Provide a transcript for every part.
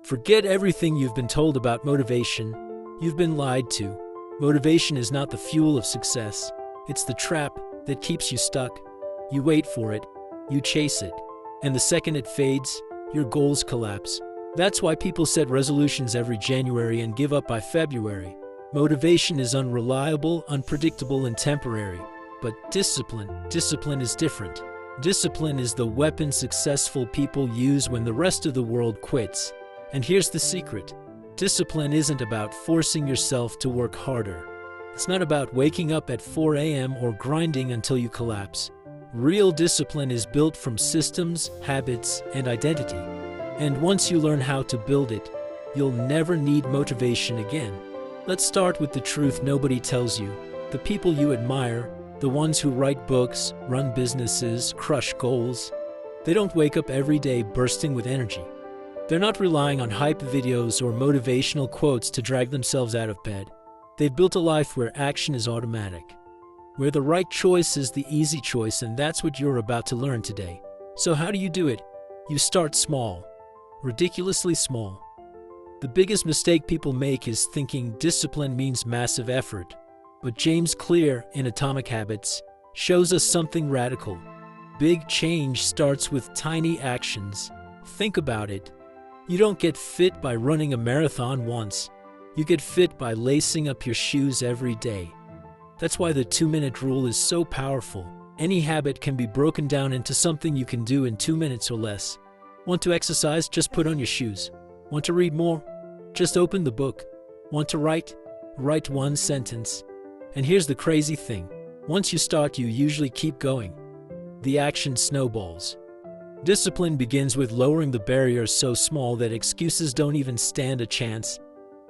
Forget everything you've been told about motivation. You've been lied to. Motivation is not the fuel of success. It's the trap that keeps you stuck. You wait for it, you chase it, and the second it fades, your goals collapse. That's why people set resolutions every January and give up by February. Motivation is unreliable, unpredictable, and temporary. But discipline is different. Discipline is the weapon successful people use when the rest of the world quits. And here's the secret. Discipline isn't about forcing yourself to work harder. It's not about waking up at 4 a.m. or grinding until you collapse. Real discipline is built from systems, habits, and identity. And once you learn how to build it, you'll never need motivation again. Let's start with the truth nobody tells you. The people you admire, the ones who write books, run businesses, crush goals, they don't wake up every day bursting with energy. They're not relying on hype videos or motivational quotes to drag themselves out of bed. They've built a life where action is automatic, where the right choice is the easy choice, and that's what you're about to learn today. So how do you do it? You start small, ridiculously small. The biggest mistake people make is thinking discipline means massive effort. But James Clear, in Atomic Habits, shows us something radical. Big change starts with tiny actions. Think about it. You don't get fit by running a marathon once. You get fit by lacing up your shoes every day. That's why the 2-minute rule is so powerful. Any habit can be broken down into something you can do in 2 minutes or less. Want to exercise? Just put on your shoes. Want to read more? Just open the book. Want to write? Write one sentence. And here's the crazy thing. Once you start, you usually keep going. The action snowballs. Discipline begins with lowering the barriers so small that excuses don't even stand a chance.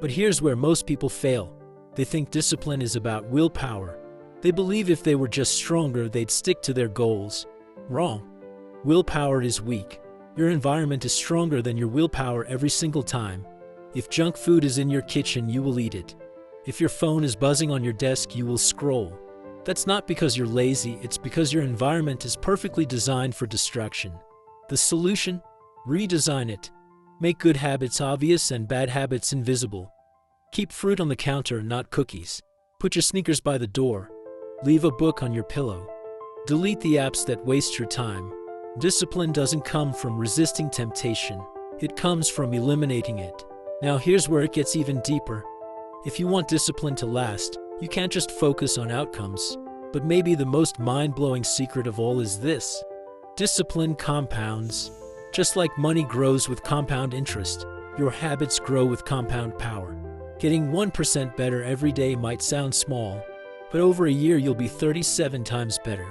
But here's where most people fail. They think discipline is about willpower. They believe if they were just stronger, they'd stick to their goals. Wrong. Willpower is weak. Your environment is stronger than your willpower every single time. If junk food is in your kitchen, you will eat it. If your phone is buzzing on your desk, you will scroll. That's not because you're lazy, it's because your environment is perfectly designed for distraction. The solution? Redesign it. Make good habits obvious and bad habits invisible. Keep fruit on the counter, not cookies. Put your sneakers by the door. Leave a book on your pillow. Delete the apps that waste your time. Discipline doesn't come from resisting temptation. It comes from eliminating it. Now here's where it gets even deeper. If you want discipline to last, you can't just focus on outcomes. But maybe the most mind-blowing secret of all is this. Discipline compounds. Just like money grows with compound interest, your habits grow with compound power. Getting 1% better every day might sound small, but over a year you'll be 37 times better.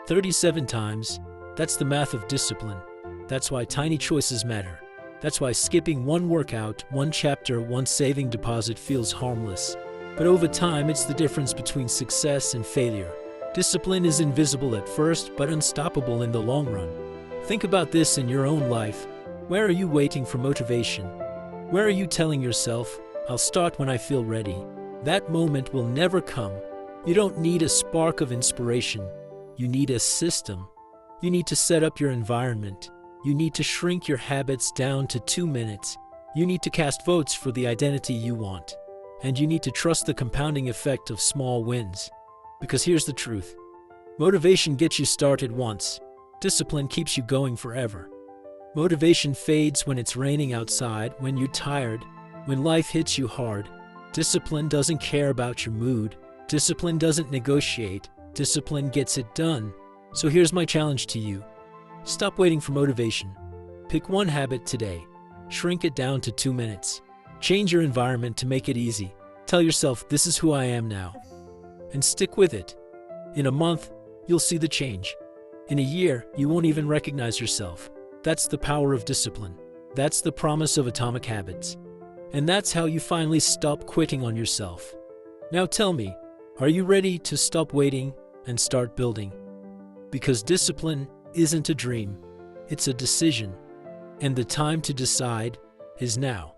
37 times, that's the math of discipline. That's why tiny choices matter. That's why skipping one workout, one chapter, one saving deposit feels harmless. But over time, it's the difference between success and failure. Discipline is invisible at first, but unstoppable in the long run. Think about this in your own life. Where are you waiting for motivation? Where are you telling yourself, I'll start when I feel ready? That moment will never come. You don't need a spark of inspiration. You need a system. You need to set up your environment. You need to shrink your habits down to 2 minutes. You need to cast votes for the identity you want. And you need to trust the compounding effect of small wins. Because here's the truth. Motivation gets you started once. Discipline keeps you going forever. Motivation fades when it's raining outside, when you're tired, when life hits you hard. Discipline doesn't care about your mood. Discipline doesn't negotiate. Discipline gets it done. So here's my challenge to you. Stop waiting for motivation. Pick one habit today. Shrink it down to 2 minutes. Change your environment to make it easy. Tell yourself, this is who I am now. And stick with it. In a month, you'll see the change. In a year, you won't even recognize yourself. That's the power of discipline. That's the promise of Atomic Habits. And that's how you finally stop quitting on yourself. Now tell me, are you ready to stop waiting and start building? Because discipline isn't a dream, it's a decision. And the time to decide is now.